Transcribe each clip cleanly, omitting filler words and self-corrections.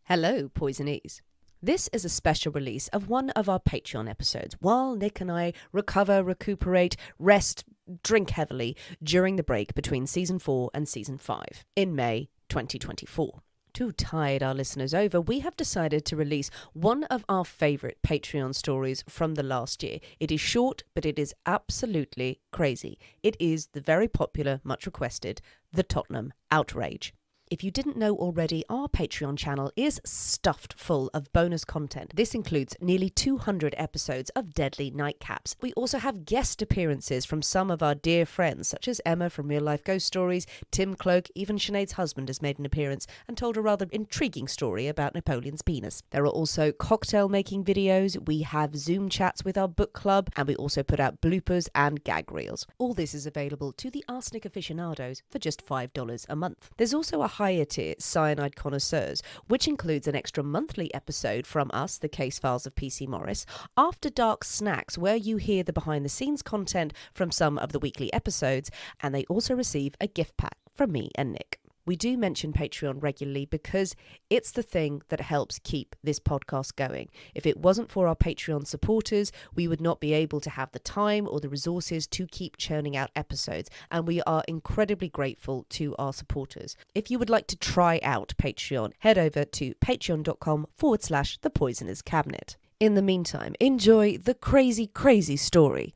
Hello, Poisonees. This is a special release of one of our Patreon episodes while Nick and I recuperate, rest, drink heavily during the break between Season 4 and Season 5 in May 2024. To tide our listeners over, we have decided to release one of our favourite Patreon stories from the last year. It is short, but it is absolutely crazy. It is the very popular, much requested, the Tottenham Outrage. If you didn't know already, our Patreon channel is stuffed full of bonus content. This includes nearly 200 episodes of Deadly Nightcaps. We also have guest appearances from some of our dear friends, such as Emma from Real Life Ghost Stories, Tim Cloak, even Sinead's husband has made an appearance and told a rather intriguing story about Napoleon's penis. There are also cocktail making videos, we have Zoom chats with our book club, and we also put out bloopers and gag reels. All this is available to the arsenic aficionados for just $5 a month. There's also a higher tier, Cyanide Connoisseurs, which includes an extra monthly episode from us, the Case Files of PC Morris, After Dark Snacks, where you hear the behind-the-scenes content from some of the weekly episodes, and they also receive a gift pack from me and Nick. We do mention Patreon regularly because it's the thing that helps keep this podcast going. If it wasn't for our Patreon supporters, we would not be able to have the time or the resources to keep churning out episodes, and we are incredibly grateful to our supporters. If you would like to try out Patreon, head over to patreon.com/The Poisoner's Cabinet. In the meantime, enjoy the crazy story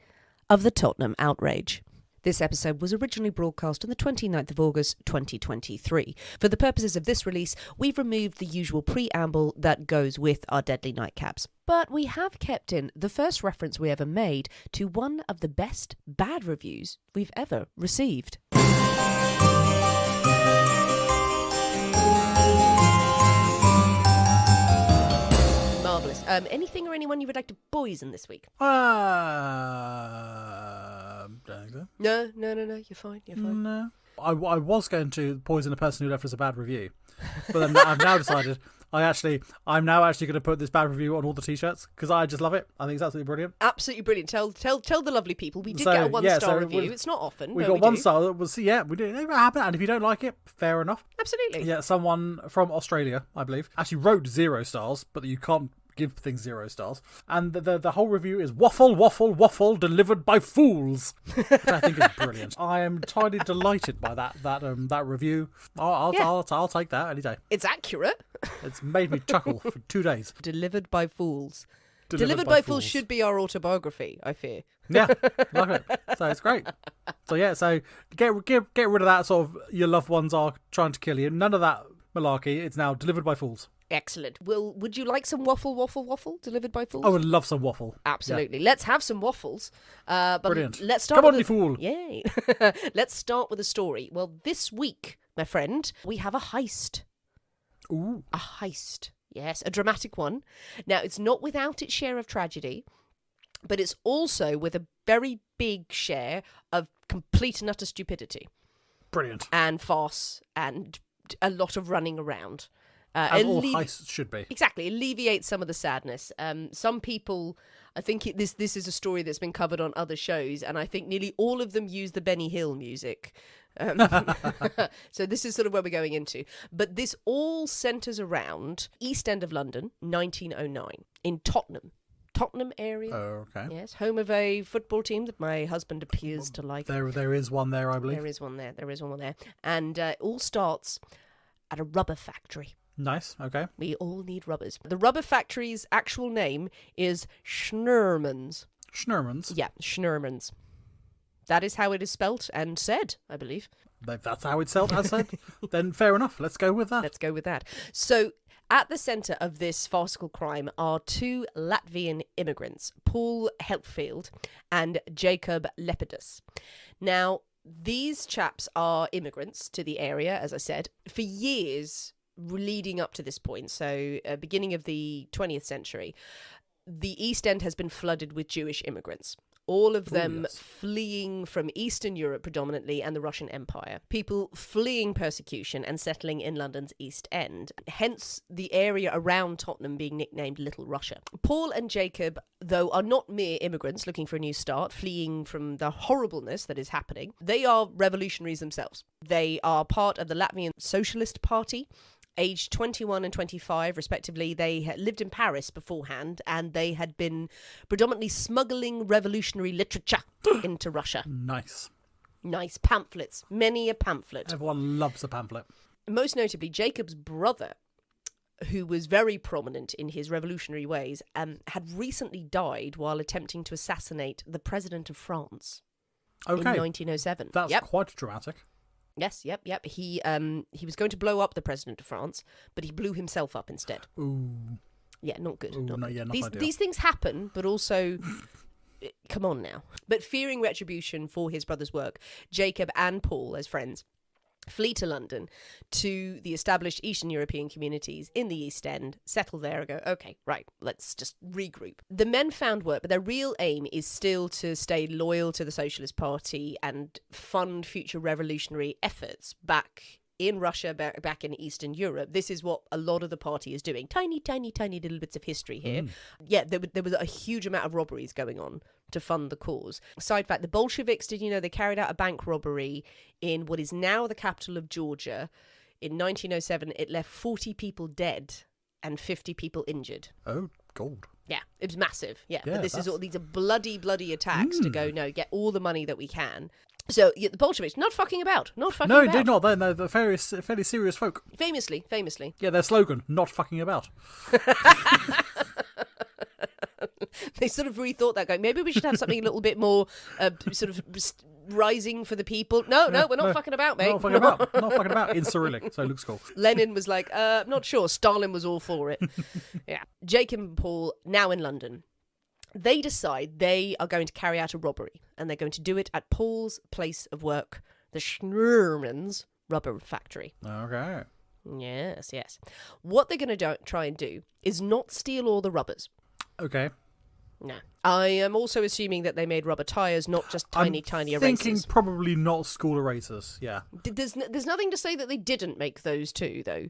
of the Tottenham Outrage. This episode was originally broadcast on the 29th of August 2023. For the purposes of this release, we've removed the usual preamble that goes with our Deadly Nightcaps. But we have kept in the first reference we ever made to one of the best bad reviews we've ever received. Marvellous. Anything or anyone you would like to poison this week? No, you're fine. No. I was going to poison a person who left us a bad review, but then I've now decided I'm now actually going to put this bad review on all the t-shirts because I just love it. I think it's absolutely brilliant. Absolutely brilliant. Tell the lovely people we did get a one-star review. It's not often. We got 1 star. We'll see. Yeah, we did. It happened. And if you don't like it, fair enough. Absolutely. Yeah, someone from Australia, I believe, actually wrote 0 stars, but you can't give things 0 stars, and the whole review is waffle delivered by fools, which I think is brilliant. I am entirely delighted by that review. I'll take that any day. It's accurate. It's made me chuckle for 2 days. Delivered by fools. Delivered by fools should be our autobiography, I fear. Yeah, love it. So it's great. So get rid of that sort of your loved ones are trying to kill you. None of that malarkey. It's now delivered by fools. Excellent. Would you like some waffle delivered by fools? I would love some waffle. Absolutely. Yeah. Let's have some waffles. But brilliant. Let's start. Come on, you fool. Yay. Let's start with a story. Well, this week, my friend, we have a heist. Ooh. A heist. Yes, a dramatic one. Now, it's not without its share of tragedy, but it's also with a very big share of complete and utter stupidity. Brilliant. And farce and a lot of running around. As all heists should be. Exactly. Alleviate some of the sadness. Some people, I think this is a story that's been covered on other shows, and I think nearly all of them use the Benny Hill music. So this is sort of where we're going into. But this all centres around East End of London, 1909, in Tottenham area. Oh, okay. Yes, home of a football team that my husband appears to like. There is one there, I believe. There is one there. And it all starts at a rubber factory. Nice, okay. We all need rubbers. The rubber factory's actual name is Schnurmans. Schnurmans? Yeah, Schnurmans. That is how it is spelt and said, I believe. If that's how it's spelt and said, then fair enough. Let's go with that. So, at the centre of this farcical crime are 2 Latvian immigrants, Paul Helpfield and Jacob Lepidus. Now, these chaps are immigrants to the area, as I said, for years leading up to this point, so beginning of the 20th century, the East End has been flooded with Jewish immigrants. All of them fleeing from Eastern Europe predominantly and the Russian Empire. People fleeing persecution and settling in London's East End. Hence the area around Tottenham being nicknamed Little Russia. Paul and Jacob, though, are not mere immigrants looking for a new start, fleeing from the horribleness that is happening. They are revolutionaries themselves. They are part of the Latvian Socialist Party, aged 21 and 25, respectively. They had lived in Paris beforehand, and they had been predominantly smuggling revolutionary literature into Russia. Nice. Nice pamphlets. Many a pamphlet. Everyone loves a pamphlet. Most notably, Jacob's brother, who was very prominent in his revolutionary ways, had recently died while attempting to assassinate the president of France in 1907. That's quite dramatic. Yes, yep. He was going to blow up the president of France, but he blew himself up instead. Ooh. Yeah, not good. Ooh, not good. Yeah, not ideal. These things happen, but also... Come on now. But fearing retribution for his brother's work, Jacob and Paul, as friends, flee to London to the established Eastern European communities in the East End, settle there and go, okay, right, let's just regroup. The men found work, but their real aim is still to stay loyal to the Socialist Party and fund future revolutionary efforts back in Russia, back in Eastern Europe. This is what a lot of the party is doing. Tiny little bits of history here. Yeah, there was a huge amount of robberies going on to fund the cause. Side fact, the Bolsheviks, did you know they carried out a bank robbery in what is now the capital of Georgia? In 1907, it left 40 people dead and 50 people injured. Oh, gold. Yeah, it was massive. Yeah, but these are bloody attacks to go, no, get all the money that we can. So the Bolsheviks, not fucking about. No, indeed not. They're fairly serious folk. Famously. Yeah, their slogan, not fucking about. They sort of rethought that, going, maybe we should have something a little bit more sort of rising for the people. No, we're not fucking about, mate. Not fucking about in Cyrillic, so it looks cool. Lenin was like, not sure. Stalin was all for it. Yeah. Jacob and Paul, now in London. They decide they are going to carry out a robbery, and they're going to do it at Paul's place of work, the Schnurman's rubber factory. Okay. Yes. What they're going to try and do is not steal all the rubbers. Okay. No. I am also assuming that they made rubber tyres, not just tiny erasers. Thinking probably not school erasers, yeah. There's nothing to say that they didn't make those too, though.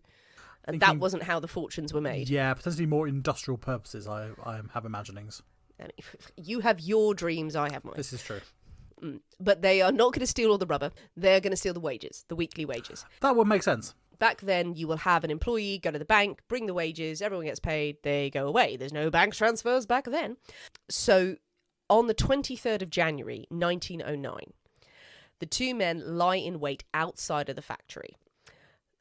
And that wasn't how the fortunes were made. Yeah, potentially more industrial purposes, I have imaginings. I mean, you have your dreams, I have mine. This is true. But they are not going to steal all the rubber. They're going to steal the wages, the weekly wages. That would make sense. Back then, you will have an employee go to the bank, bring the wages, everyone gets paid, they go away. There's no bank transfers back then. So on the 23rd of January, 1909, the two men lie in wait outside of the factory.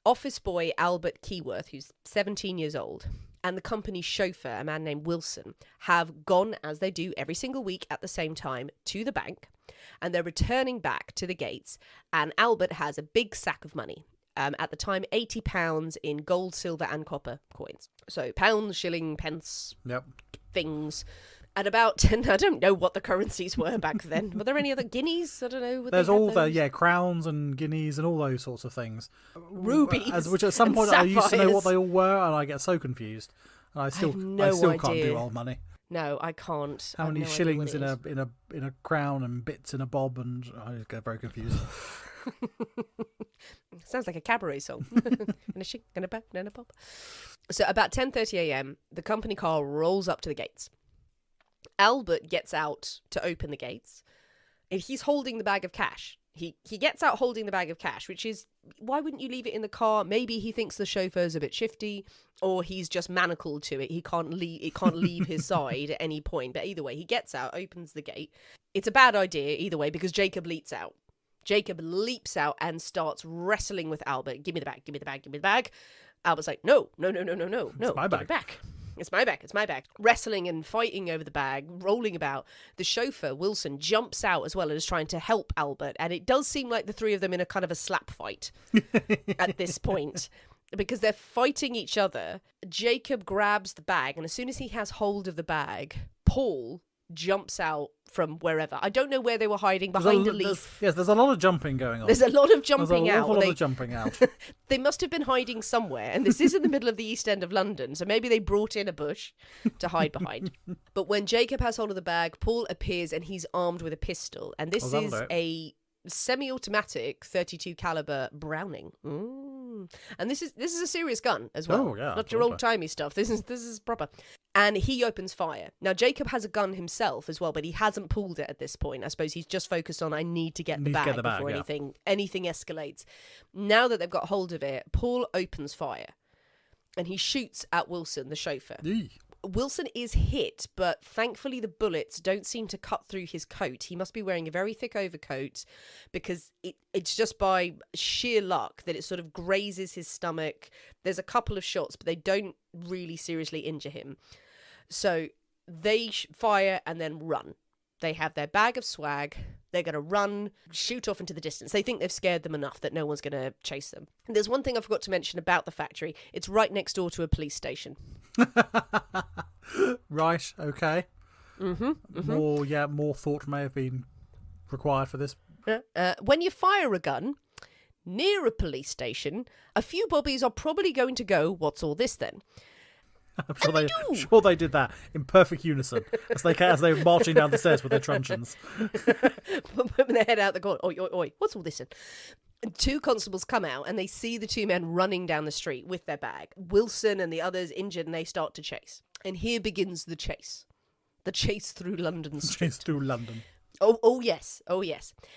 Office boy Albert Keyworth, who's 17 years old, and the company's chauffeur, a man named Wilson, have gone, as they do every single week at the same time, to the bank, and they're returning back to the gates, and Albert has a big sack of money. At the time, £80 in gold, silver and copper coins. So pounds, shilling, pence, things. At about 10, I don't know what the currencies were back then. Were there any other guineas? I don't know. There's all the crowns and guineas and all those sorts of things. Rubies, which at some point sapphires. I used to know what they all were, and I get so confused. And I still can't do old money. No, I can't. How many shillings in a crown and bits in a bob, and I just get very confused. Sounds like a cabaret song. And a chick and a bag and a bob. So about 10:30 a.m, the company car rolls up to the gates. Albert gets out to open the gates, and he's holding the bag of cash. He gets out holding the bag of cash, which is, why wouldn't you leave it in the car? Maybe he thinks the chauffeur's a bit shifty, or he's just manacled to it. It can't leave his side at any point. But either way, he gets out, opens the gate. It's a bad idea either way, because Jacob leaps out. Jacob leaps out and starts wrestling with Albert. Give me the bag, give me the bag, give me the bag. Albert's like, no. It's my bag. Give it back. It's my bag. Wrestling and fighting over the bag, rolling about. The chauffeur, Wilson, jumps out as well and is trying to help Albert. And it does seem like the three of them in a kind of a slap fight at this point, because they're fighting each other. Jacob grabs the bag, and as soon as he has hold of the bag, Paul jumps out from wherever. I don't know where they were hiding, behind a leaf. There's a lot of jumping going on. There's a lot of jumping out. There's a lot of jumping out. They must have been hiding somewhere, and this is in the middle of the East End of London, so maybe they brought in a bush to hide behind. But when Jacob has hold of the bag, Paul appears, and he's armed with a pistol, and this is a semi-automatic 32 caliber Browning. And this is a serious gun as well. Oh, yeah, not your old-timey stuff. This is proper. And he opens fire. Now, Jacob has a gun himself as well, but he hasn't pulled it at this point. I suppose he's just focused on, I need to get the bag before anything escalates. Now that they've got hold of it, Paul opens fire. and he shoots at Wilson, the chauffeur. Eee. Wilson is hit, but thankfully the bullets don't seem to cut through his coat. He must be wearing a very thick overcoat, because it's just by sheer luck that it sort of grazes his stomach. There's a couple of shots, but they don't really seriously injure him. So they fire and then run. They have their bag of swag. They're going to run, shoot off into the distance. They think they've scared them enough that no one's going to chase them. And there's one thing I forgot to mention about the factory. It's right next door to a police station. Right, okay. More thought may have been required for this. When you fire a gun near a police station, a few bobbies are probably going to go, "What's all this then?" I'm sure they did that in perfect unison as they were marching down the stairs with their truncheons. Putting their head out the corner. Oi, oi, oi, what's all this then? And two constables come out and they see the two men running down the street with their bag. Wilson and the others injured, and they start to chase. And here begins the chase. The chase through London street. Chase through London. Oh yes.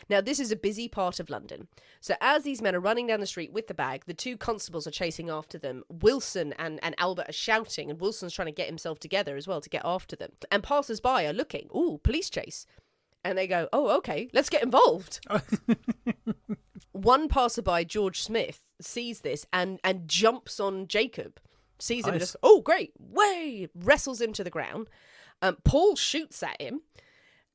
Now, this is a busy part of London. So as these men are running down the street with the bag, the two constables are chasing after them. Wilson and Albert are shouting, and Wilson's trying to get himself together as well to get after them. And passers-by are looking. Ooh, police chase. And they go, "Oh, okay, let's get involved." One passerby, George Smith, sees this and jumps on Jacob. Sees him and just, "Oh, great, way!" Wrestles him to the ground. Paul shoots at him.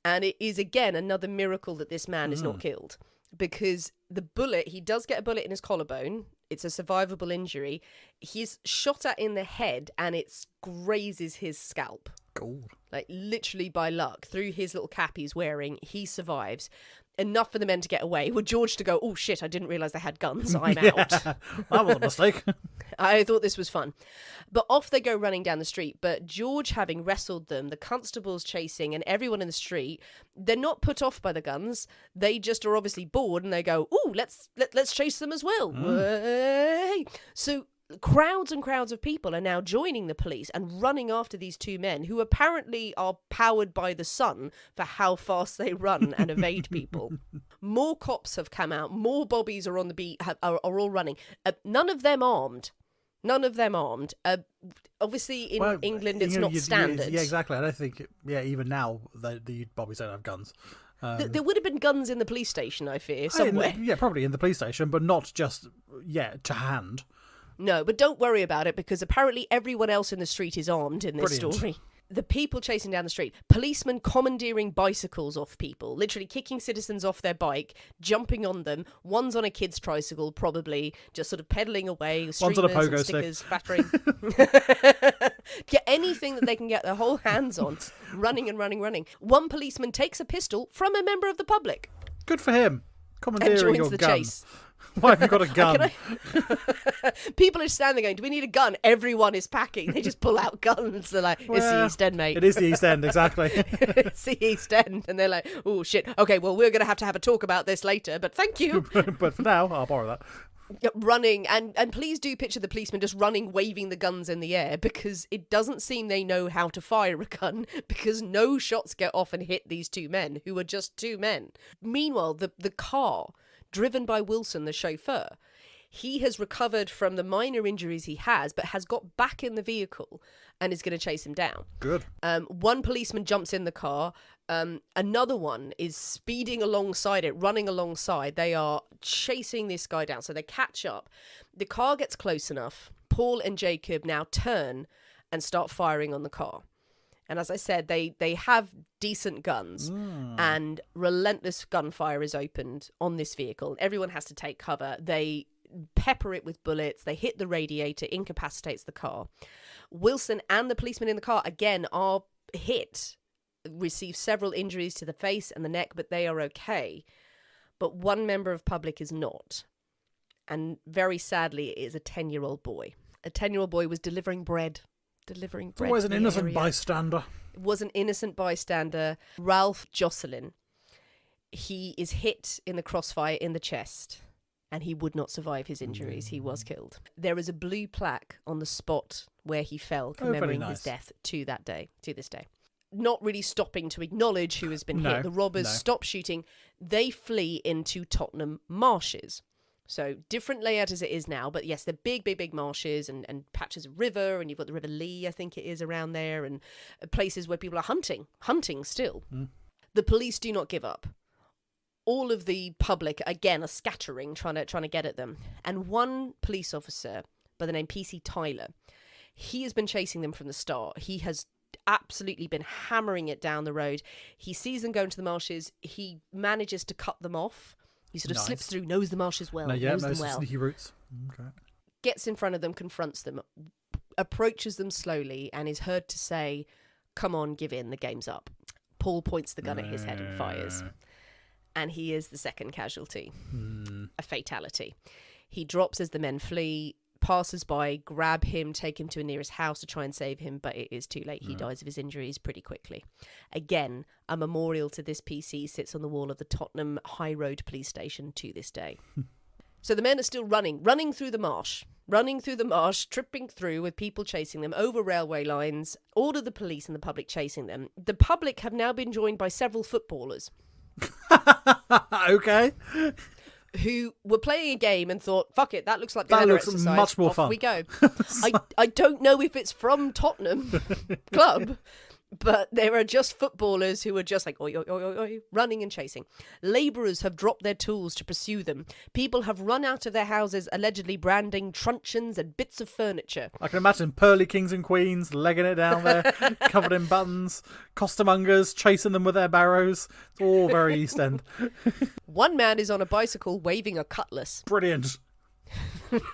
And it is, again, another miracle that this man is not killed. Because the bullet, he does get a bullet in his collarbone. It's a survivable injury. He's shot at in the head, and it grazes his scalp. Gold. Like, literally by luck. Through his little cap he's wearing, he survives. Enough for the men to get away. With George to go, "Oh, shit, I didn't realise they had guns. I'm out." That was a mistake. I thought this was fun. But off they go running down the street. But George, having wrestled them, the constables chasing, and everyone in the street, they're not put off by the guns. They just are obviously bored, and they go, "Ooh, let's chase them as well." So crowds and crowds of people are now joining the police and running after these two men, who apparently are powered by the sun for how fast they run and evade people. More cops have come out. More bobbies are on the beat, are all running. None of them armed. Obviously, in England, it's not standard. Yeah, exactly. I don't think, even now, the bobbies don't have guns. There would have been guns in the police station, I fear, somewhere. Probably in the police station, but not just, to hand. No, but don't worry about it, because apparently everyone else in the street is armed in this story. The people chasing down the street, policemen commandeering bicycles off people, literally kicking citizens off their bike, jumping on them. One's on a kid's tricycle, probably, just sort of pedaling away, one's on a pogo stick. Battering. Get anything that they can get their whole hands on, running. One policeman takes a pistol from a member of the public. Good for him. Commandeering and joins your the gun. chase. Why have you got a gun? People are standing going, "Do we need a gun?" Everyone is packing. They just pull out guns. They're like, "It's the East End, mate." It is the East End, exactly. It's the East End. And they're like, "Oh, shit. Okay, well, we're going to have a talk about this later, but thank you." But for now, I'll borrow that. Running, and please do picture the policeman just running, waving the guns in the air, because it doesn't seem they know how to fire a gun, because no shots get off and hit these two men, who are just two men. Meanwhile, the car, driven by Wilson, the chauffeur, he has recovered from the minor injuries he has, but has got back in the vehicle and is going to chase him down. Good. One policeman jumps in the car. Another one is speeding alongside it, running alongside. They are chasing this guy down. So they catch up. The car gets close enough. Paul and Jacob now turn and start firing on the car. And as I said, they have decent guns, and relentless gunfire is opened on this vehicle. Everyone has to take cover. They pepper it with bullets. They hit the radiator, incapacitates the car. Wilson and the policeman in the car, again, are hit, receive several injuries to the face and the neck, but they are okay. But one member of public is not. And very sadly, it is a 10-year-old boy. A 10-year-old boy was delivering bread. Always an innocent bystander. It was an innocent bystander. Ralph Jocelyn. He is hit in the crossfire in the chest, and he would not survive his injuries. He was killed. There is a blue plaque on the spot where he fell, commemorating his death to this day. Not really stopping to acknowledge who has been hit. The robbers stop shooting. They flee into Tottenham marshes. So different layout as it is now, but yes, they're big marshes and patches of river, and you've got the River Lee, I think it is, around there, and places where people are hunting still. The police do not give up. All of the public, again, are scattering, trying to get at them. And one police officer by the name PC Tyler, he has been chasing them from the start. He has absolutely been hammering it down the road. He sees them go into the marshes. He manages to cut them off. He sort of slips through, knows the marshes well, knows them well. Sneaky routes. Okay. Gets in front of them, confronts them, approaches them slowly, and is heard to say, "Come on, give in, the game's up." Paul points the gun at his head and fires. And he is the second casualty. A fatality. He drops as the men flee. Passers-by grab him, take him to a nearest house to try and save him, but it is too late. He dies of his injuries pretty quickly. Again, a memorial to this PC sits on the wall of the Tottenham High Road police station to this day. So the men are still running through the marsh, tripping through with people chasing them over railway lines, all of the police and the public chasing them. The public have now been joined by several footballers. Okay. Who were playing a game and thought, fuck it, that looks like better exercise. Much more Off fun. We go. I don't know if it's from Tottenham Club, but there are just footballers who are just like, oi, oi, oi, oi, oi, running and chasing. Labourers have dropped their tools to pursue them. People have run out of their houses, allegedly branding truncheons and bits of furniture. I can imagine pearly kings and queens legging it down there, covered in buttons, costermongers chasing them with their barrows. It's all very East End. One man is on a bicycle waving a cutlass. Brilliant.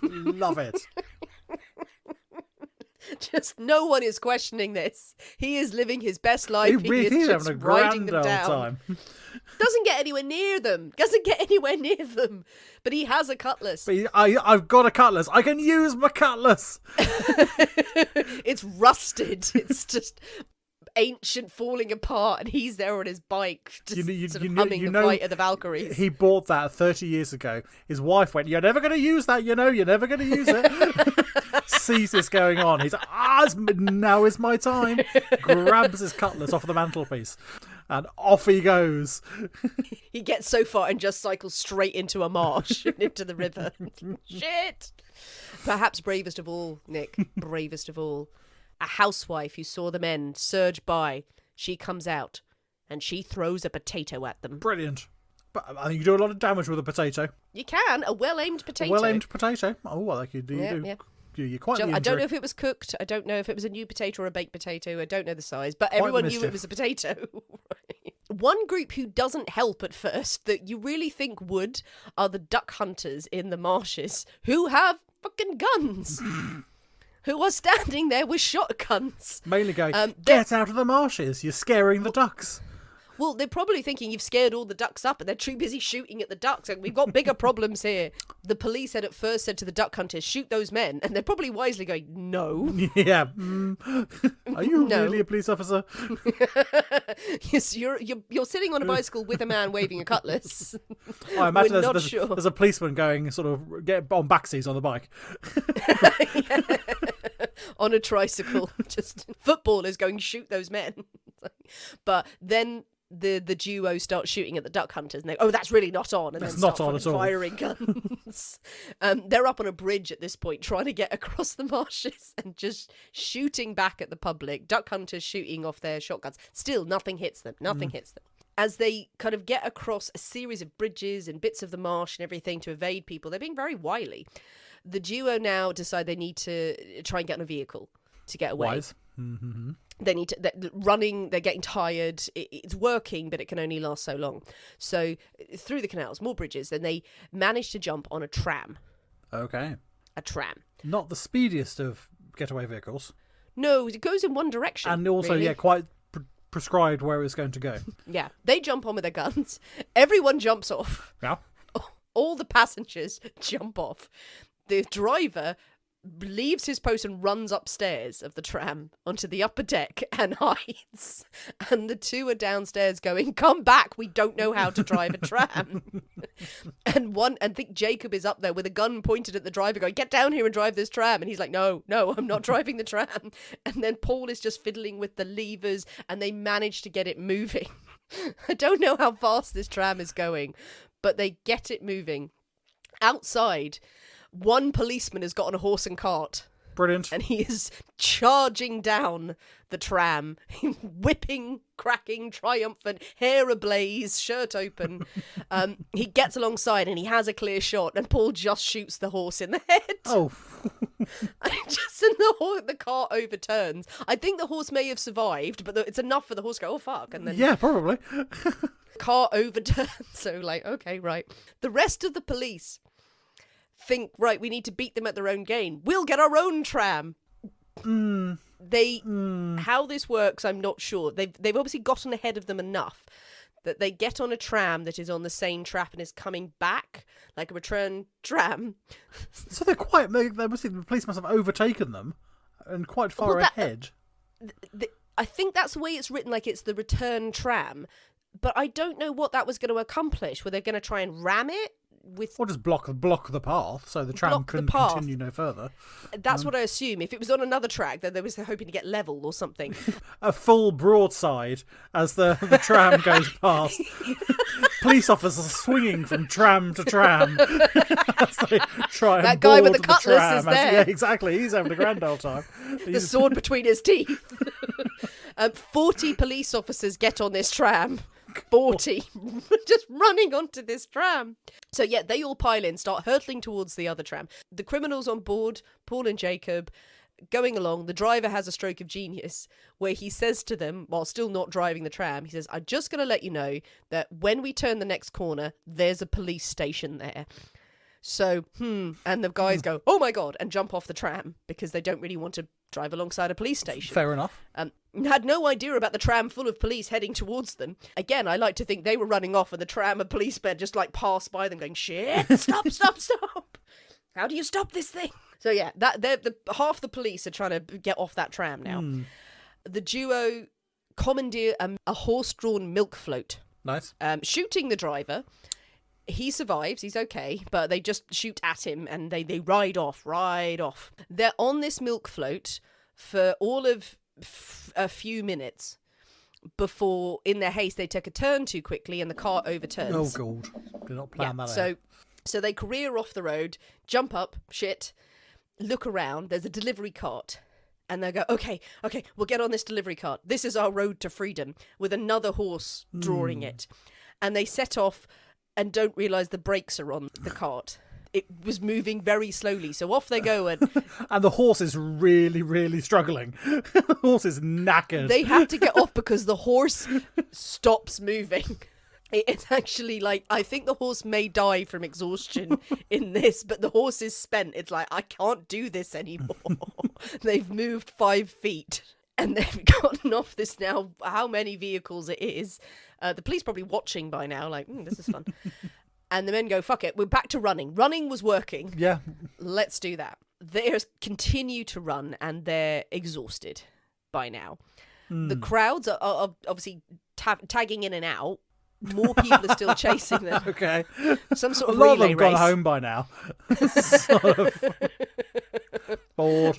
Love it. Just no one is questioning this. He is living his best life. He really is just having a riding grand them old down. time. Doesn't get anywhere near them. But he has a cutlass. But I've got a cutlass. I can use my cutlass. It's rusted. It's just ancient, falling apart, and he's there on his bike, just humming the Flight of the Valkyries. He bought that 30 years ago. His wife went, "You're never going to use that, you're never going to use it." Sees this going on. He's like, now is my time. Grabs his cutlass off the mantelpiece. And off he goes. He gets so far and just cycles straight into a marsh and into the river. Shit! Perhaps bravest of all, Nick, bravest of all, a housewife who saw the men surge by. She comes out and she throws a potato at them. Brilliant. But I think you do a lot of damage with a potato. You can. A well-aimed potato. A well-aimed potato. Oh, I like you do. Yeah. You're quite the I don't injury. know if it was cooked. I don't know if it was a new potato or a baked potato. I don't know the size, but everyone knew it was a potato. Right. One group who doesn't help at first, that you really think would, are the duck hunters in the marshes, who have fucking guns. Who are standing there with shotguns. Mainly going, get out of the marshes. You're scaring the ducks. Well, they're probably thinking you've scared all the ducks up and they're too busy shooting at the ducks. Like, we've got bigger problems here. The police had at first said to the duck hunters, shoot those men. And they're probably wisely going, no. Yeah. Are you really a police officer? Yes, you're sitting on a bicycle with a man waving a cutlass. I imagine We're not sure. There's a policeman going, sort of, get on backseats on the bike. On a tricycle. Just footballers going, shoot those men. But then the duo start shooting at the duck hunters and they go, that's really not on, and that's then not start on at all. firing guns. They're up on a bridge at this point trying to get across the marshes and just shooting back at the public. Duck hunters shooting off their shotguns. Still nothing hits them. As they kind of get across a series of bridges and bits of the marsh and everything to evade people, they're being very wily. The duo now decide they need to try and get on a vehicle to get away. Wise. Mm-hmm. They need to, they're running, they're getting tired. It's working, but it can only last so long. So through the canals, more bridges, then they manage to jump on a tram. Okay. A tram. Not the speediest of getaway vehicles. No, it goes in one direction. And also, really. Quite prescribed where it's going to go. Yeah, they jump on with their guns. Everyone jumps off. Yeah. All the passengers jump off. The driver leaves his post and runs upstairs of the tram onto the upper deck and hides. And the two are downstairs going, come back, we don't know how to drive a tram. and I think Jacob is up there with a gun pointed at the driver going, get down here and drive this tram. And he's like, no, I'm not driving the tram. And then Paul is just fiddling with the levers and they manage to get it moving. I don't know how fast this tram is going, but they get it moving. Outside, one policeman has got on a horse and cart. Brilliant. And he is charging down the tram, whipping, cracking, triumphant, hair ablaze, shirt open. He gets alongside and he has a clear shot, and Paul just shoots the horse in the head. Oh. And the cart overturns. I think the horse may have survived, but it's enough for the horse to go, oh fuck. And then Yeah, probably. car overturns. So like, okay, right. The rest of the police think, right, we need to beat them at their own game. We'll get our own tram. How this works, I'm not sure. They've obviously gotten ahead of them enough that they get on a tram that is on the same track and is coming back, like a return tram. So the police must have overtaken them and quite far ahead. I think that's the way it's written, like it's the return tram. But I don't know what that was going to accomplish. Were they going to try and ram it? Or just block the path so the tram couldn't continue no further. That's what I assume. If it was on another track, then they was hoping to get level or something. A full broadside as the tram goes past. Police officers swinging from tram to tram as they try and that guy with the board cutlass tram is there. Yeah, exactly. He's having a grand old time. The sword between his teeth. 40 police officers get on this tram. 40 just running onto this tram. So yeah, they all pile in, start hurtling towards the other tram. The criminals on board, Paul and Jacob, going along. The driver has a stroke of genius where he says to them, while still not driving the tram, he says, I'm just going to let you know that when we turn the next corner, there's a police station there. So, and the guys go, oh my God, and jump off the tram because they don't really want to drive alongside a police station. Fair enough. Had no idea about the tram full of police heading towards them. Again, I like to think they were running off and the tram of policemen just like passed by them going, shit, stop. How do you stop this thing? So yeah, half the police are trying to get off that tram now. The duo commandeer a horse-drawn milk float. Nice. Shooting the driver. He survives, he's okay, but they just shoot at him and they ride off. They're on this milk float for all of a few minutes before, in their haste, they take a turn too quickly and the car overturns. Oh, God. Did not plan that out. So they career off the road, jump up, look around, there's a delivery cart. And they go, okay, we'll get on this delivery cart. This is our road to freedom, with another horse drawing it. And they set off and don't realise the brakes are on the cart. It was moving very slowly, so off they go. And the horse is really, really struggling. The horse is knackered. They have to get off because the horse stops moving. It's actually like, I think the horse may die from exhaustion in this, but the horse is spent. It's like, I can't do this anymore. They've moved 5 feet. And they've gotten off this now, how many vehicles it is. The police probably watching by now, like, this is fun. And the men go, fuck it, we're back to running. Running was working. Yeah. Let's do that. They continue to run and they're exhausted by now. The crowds are obviously tagging in and out. More people are still chasing them. Okay. Some sort of relay race. A lot of them race. have gone home by now. Sort of bored.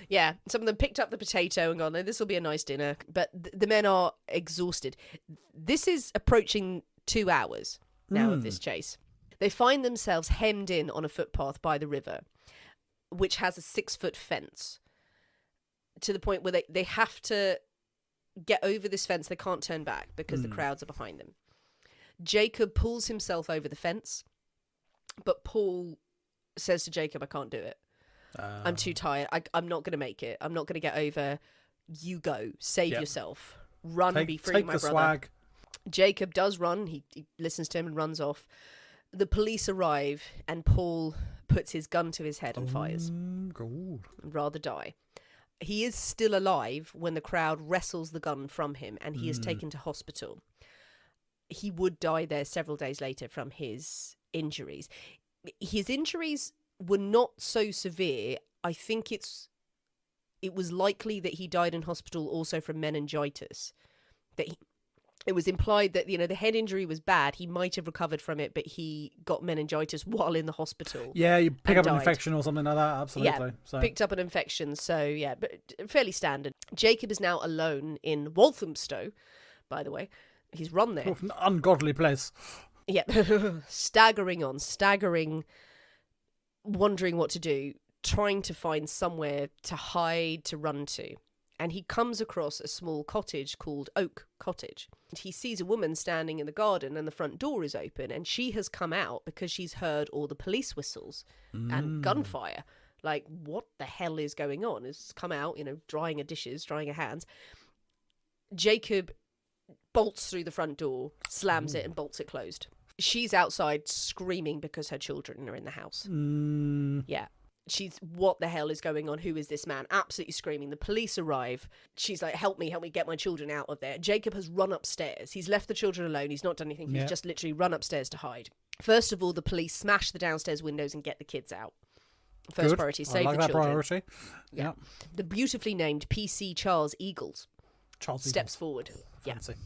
Yeah, some of them picked up the potato and gone, oh, this will be a nice dinner. But the men are exhausted. This is approaching 2 hours now of this chase. They find themselves hemmed in on a footpath by the river, which has a 6-foot fence, to the point where they have to get over this fence. They can't turn back because the crowds are behind them. Jacob pulls himself over the fence, but Paul says to Jacob, I can't do it. I'm too tired. I'm not going to make it. I'm not going to get over. You go. Save yourself. Run, be free, my brother. Swag. Jacob does run. He listens to him and runs off. The police arrive and Paul puts his gun to his head and fires. God. I'd rather die. He is still alive when the crowd wrestles the gun from him and he is taken to hospital. He would die there several days later from his injuries. His injuries were not so severe. I think it was likely that he died in hospital also from meningitis. It was implied that, the head injury was bad. He might have recovered from it, but he got meningitis while in the hospital. Yeah, you pick up an infection or something like that, absolutely. Yeah, picked up an infection, so yeah, but fairly standard. Jacob is now alone in Walthamstow, by the way. He's run there. An ungodly place. Yeah, staggering, wondering what to do, trying to find somewhere to hide, to run to. And he comes across a small cottage called Oak Cottage. He sees a woman standing in the garden and the front door is open, and she has come out because she's heard all the police whistles and gunfire. Like, what the hell is going on? Has come out, drying her dishes, drying her hands. Jacob bolts through the front door, slams it and bolts it closed. She's outside screaming because her children are in the house. Yeah. She's, what the hell is going on? Who is this man? Absolutely screaming. The police arrive. She's like, help me get my children out of there. Jacob has run upstairs. He's left the children alone. He's not done anything. He's just literally run upstairs to hide. First of all, the police smash the downstairs windows and get the kids out. First priority, save the children. Priority. Yeah. The beautifully named PC Charles Eagles steps forward. Fancy. Yeah.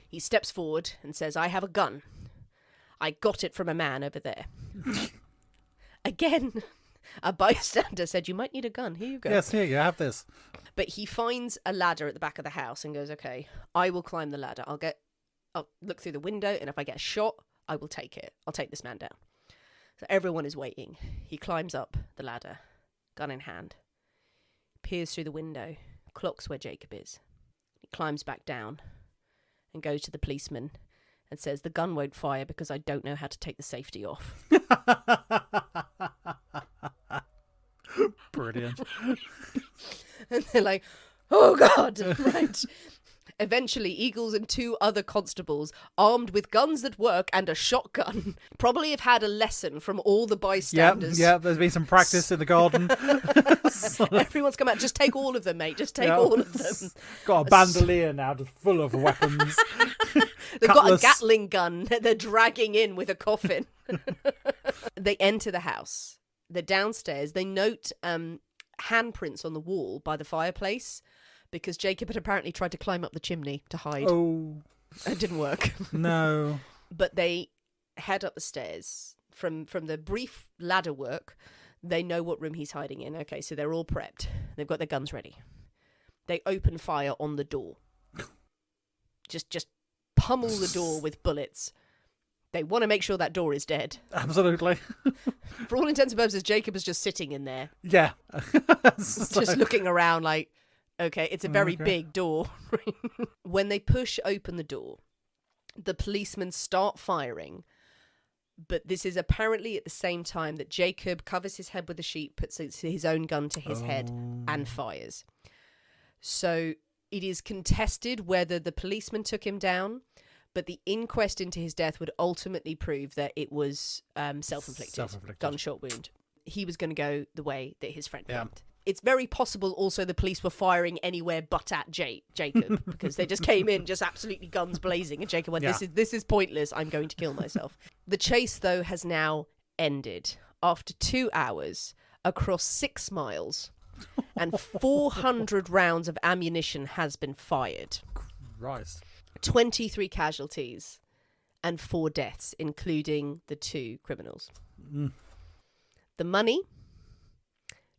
He steps forward and says, I have a gun. I got it from a man over there. Again, a bystander said, you might need a gun. Here you go. Yes, here you have this. But he finds a ladder at the back of the house and goes, okay, I will climb the ladder. I'll look through the window, and if I get a shot, I will take it. I'll take this man down. So everyone is waiting. He climbs up the ladder, gun in hand, peers through the window, clocks where Jacob is. He climbs back down and goes to the policeman and says, the gun won't fire because I don't know how to take the safety off. Brilliant. And they're like, oh God, right. Eventually, Eagles and two other constables, armed with guns that work and a shotgun, probably have had a lesson from all the bystanders. Yeah, there's been some practice in the garden. Everyone's come out. Just take all of them, mate. Just take all of them. Got a bandolier now, just full of weapons. They've got a Gatling gun that they're dragging in with a coffin. They enter the house. They're downstairs. They note handprints on the wall by the fireplace, because Jacob had apparently tried to climb up the chimney to hide. Oh. It didn't work. No. But they head up the stairs. From the brief ladder work, they know what room he's hiding in. Okay, so they're all prepped. They've got their guns ready. They open fire on the door. Just pummel the door with bullets. They want to make sure that door is dead. Absolutely. For all intents and purposes, Jacob is just sitting in there. Yeah. Just looking around like, okay, it's a very big door. When they push open the door, the policemen start firing. But this is apparently at the same time that Jacob covers his head with a sheet, puts his own gun to his head, and fires. So it is contested whether the policeman took him down, but the inquest into his death would ultimately prove that it was self-inflicted, gunshot wound. He was going to go the way that his friend went. It's very possible also the police were firing anywhere but at Jacob, because they just came in just absolutely guns blazing, and Jacob went, this is pointless, I'm going to kill myself. The chase, though, has now ended after 2 hours across 6 miles, and 400 rounds of ammunition has been fired. Christ. 23 casualties and 4 deaths, including the 2 criminals. The money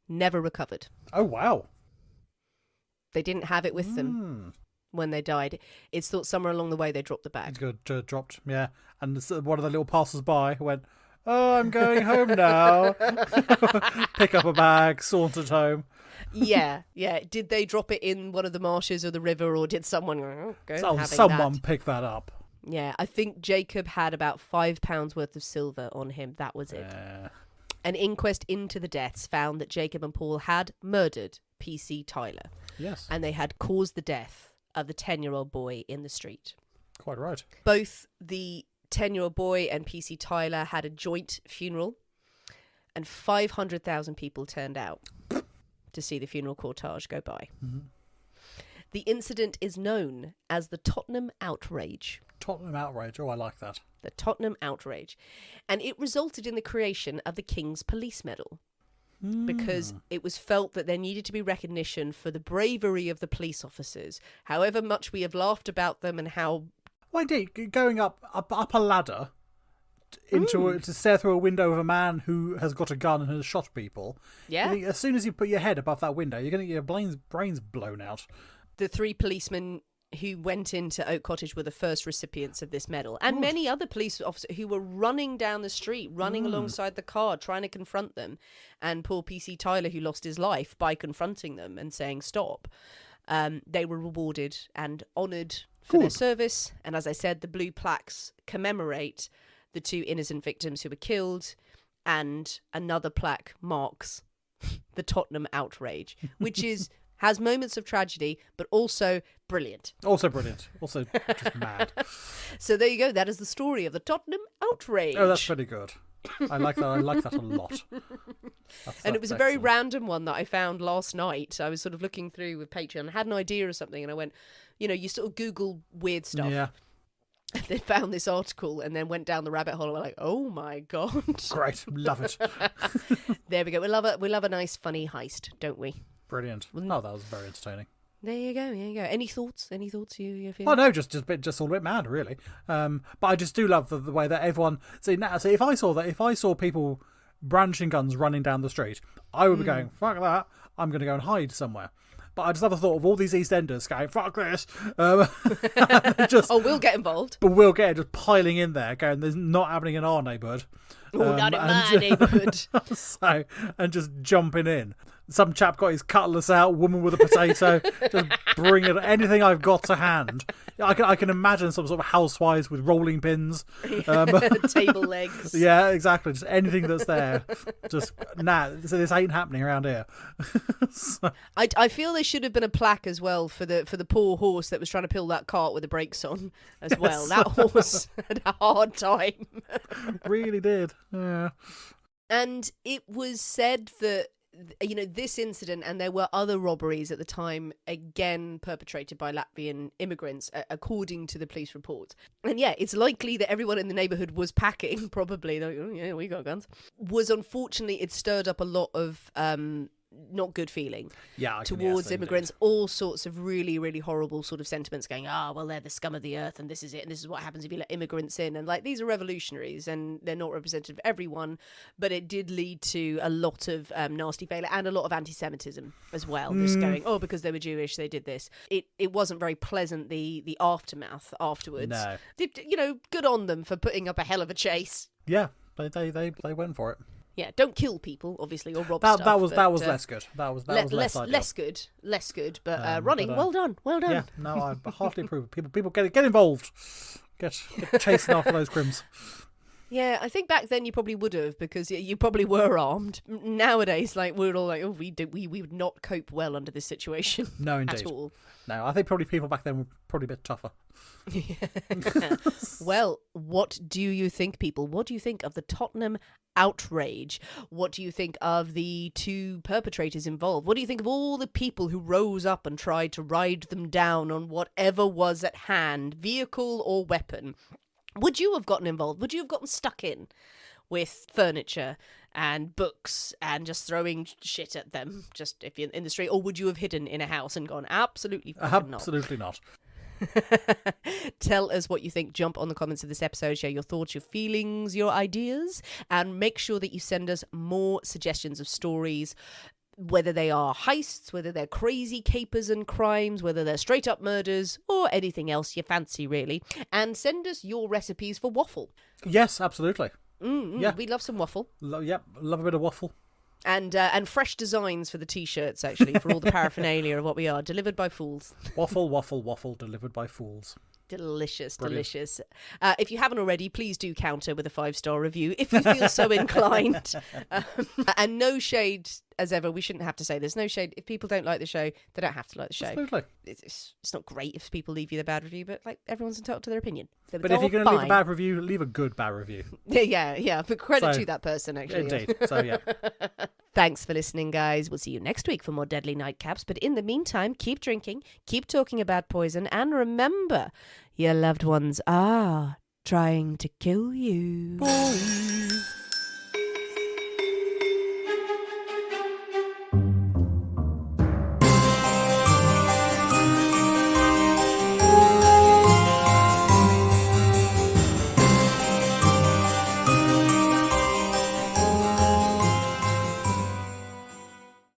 never recovered. Oh, wow. They didn't have it with them when they died. It's thought somewhere along the way they dropped the bag. Dropped, yeah. And one of the little passers-by went, oh, I'm going home now. Pick up a bag, sauntered home. Yeah. Did they drop it in one of the marshes or the river, or did someone go someone pick that up? Yeah, I think Jacob had about £5 worth of silver on him. That was it. An inquest into the deaths found that Jacob and Paul had murdered PC Tyler. Yes. And they had caused the death of the 10-year-old boy in the street. Quite right. Both the 10-year-old boy and PC Tyler had a joint funeral, and 500,000 people turned out to see the funeral cortege go by. The incident is known as the Tottenham Outrage. Tottenham Outrage. Oh, I like that. The Tottenham Outrage. And it resulted in the creation of the King's Police Medal, because it was felt that there needed to be recognition for the bravery of the police officers, however much we have laughed about them and how... Well, indeed, going up a ladder to stare through a window of a man who has got a gun and has shot people. Yeah. As soon as you put your head above that window, you're going to get your brains blown out. The 3 policemen who went into Oak Cottage were the first recipients of this medal, and many other police officers who were running down the street, running alongside the car, trying to confront them. And poor PC Tyler, who lost his life by confronting them and saying stop. They were rewarded and honoured for their service. And as I said, the blue plaques commemorate the 2 innocent victims who were killed, and another plaque marks the Tottenham outrage, which has moments of tragedy, but also brilliant. Also brilliant. Also just mad. So there you go. That is the story of the Tottenham outrage. Oh, that's pretty good. I like that. I like that a lot. And it was a very random one that I found last night. I was sort of looking through with Patreon, had an idea or something, and I went, you sort of Google weird stuff. Yeah. And then found this article and then went down the rabbit hole and were like, oh my God. Great. Love it. There we go. We love a nice, funny heist, don't we? Brilliant. Oh, that was very entertaining. There you go. Any thoughts? You feel? Oh no, just all a bit mad, really. But I just do love the way that everyone. See, if I saw people brandishing guns running down the street, I would be going, fuck that. I'm going to go and hide somewhere. But I just have the thought of all these EastEnders going, fuck this. We'll get involved. But we'll get just piling in there, going, there's not happening in our neighbourhood. Not in my neighbourhood. So, and just jumping in. Some chap got his cutlass out, woman with a potato, just bring it, anything I've got to hand. I can imagine some sort of housewives with rolling pins. Table legs. Yeah, exactly. Just anything that's there. Just, so this ain't happening around here. So. I feel there should have been a plaque as well for the poor horse that was trying to pull that cart with the brakes on as well. That horse had a hard time. Really did. Yeah. And it was said that this incident, and there were other robberies at the time, again perpetrated by Latvian immigrants, according to the police reports. And yeah, it's likely that everyone in the neighbourhood was packing, probably, like, oh yeah, we got guns. Unfortunately, it stirred up a lot of not good feeling towards immigrants, all sorts of really, really horrible sort of sentiments going, well, they're the scum of the earth and this is it, and this is what happens if you let immigrants in, and like, these are revolutionaries and they're not representative of everyone. But it did lead to a lot of nasty failure and a lot of anti-Semitism as well, just going, because they were Jewish they did this. It wasn't very pleasant, the aftermath afterwards. No. Good on them for putting up a hell of a chase. Yeah, they went for it. Yeah, don't kill people, obviously, or rob stuff. That was less good. That was less good. But Ronnie, well done. Yeah, no, I heartily approve. People get involved, get chasing after those crims. Yeah, I think back then you probably would have, because you probably were armed. Nowadays, like, we're all like, we would not cope well under this situation. No, indeed. At all. No, I think probably people back then were probably a bit tougher. Well, what do you think, people? What do you think of the Tottenham outrage? What do you think of the 2 perpetrators involved? What do you think of all the people who rose up and tried to ride them down on whatever was at hand, vehicle or weapon? Would you have gotten involved? Would you have gotten stuck in with furniture and books and just throwing shit at them, just if you're in the street? Or would you have hidden in a house and gone, absolutely not? Absolutely not. Tell us what you think. Jump on the comments of this episode, share your thoughts, your feelings, your ideas, and make sure that you send us more suggestions of stories, whether they are heists, whether they're crazy capers and crimes, whether they're straight up murders, or anything else you fancy, really. And send us your recipes for waffle. Yes, absolutely. Yeah, we love some waffle. Love a bit of waffle. And fresh designs for the t-shirts, actually, for all the paraphernalia of what we are. Delivered by fools. Waffle, waffle, waffle, delivered by fools. Delicious. Brilliant. Delicious. If you haven't already, please do counter with a 5-star review if you feel so inclined. And no shade, as ever. We shouldn't have to say there's no shade. If people don't like the show, they don't have to like the show. Absolutely. It's not great if people leave you the bad review, but like, everyone's entitled to their opinion. So but if you're going to leave a bad review, leave a good bad review. Yeah. But credit to that person, actually. Indeed. So yeah. Thanks for listening, guys. We'll see you next week for more Deadly Nightcaps. But in the meantime, keep drinking, keep talking about poison, and remember, your loved ones are trying to kill you. Boys.